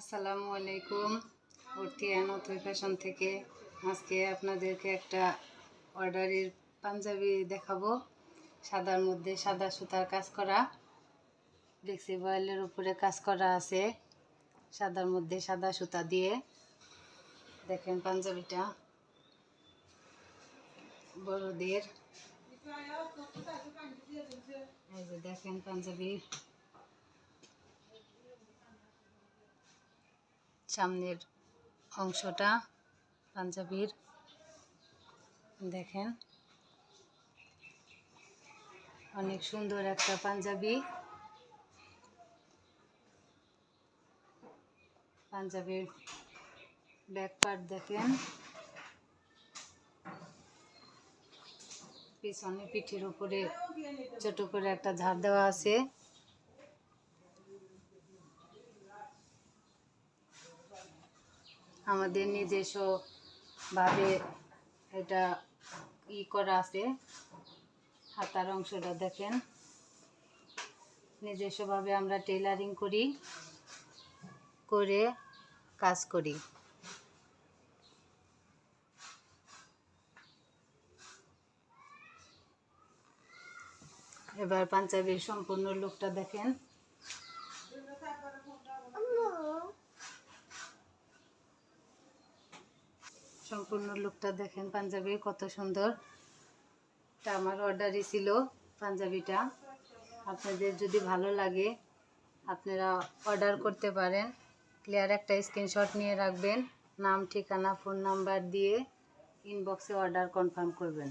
আসসালামু আলাইকুম। অর্থিয়ান অথৈ ফ্যাশন থেকে আজকে আপনাদেরকে একটা অর্ডারের পাঞ্জাবি দেখাবো। সাদার মধ্যে সাদা সুতার কাজ করা, ফ্লেক্সিবলের উপরে কাজ করা আছে সাদার মধ্যে সাদা সুতা দিয়ে। দেখেন পাঞ্জাবিটা বড়দের, এই যে দেখেন পাঞ্জাবি সামনের অংশটা পাঞ্জাবির দেখেন, অনেক সুন্দর একটা পাঞ্জাবি। পাঞ্জাবির ব্যাক পার্ট দেখেন, পিছনে পিঠের উপরে ছোট করে একটা ঝাড় দেওয়া আছে। আমাদের নিজস্ব ভাবে এটা করা আছে। হাতার অংশটা দেখেন, নিজস্বভাবে আমরা টেলারিং করে কাজ করি। এবার পাঞ্জাবির সম্পূর্ণ লুকটা দেখেন। সম্পূর্ণ লুকটা দেখেন পাঞ্জাবির কত সুন্দর। এটা আমার অর্ডারই ছিল পাঞ্জাবিটা। আপনাদের যদি ভালো লাগে আপনারা অর্ডার করতে পারেন। ক্লিয়ার একটা স্ক্রিনশট নিয়ে রাখবেন, নাম ঠিকানা ফোন নাম্বার দিয়ে ইনবক্সে অর্ডার কনফার্ম করবেন।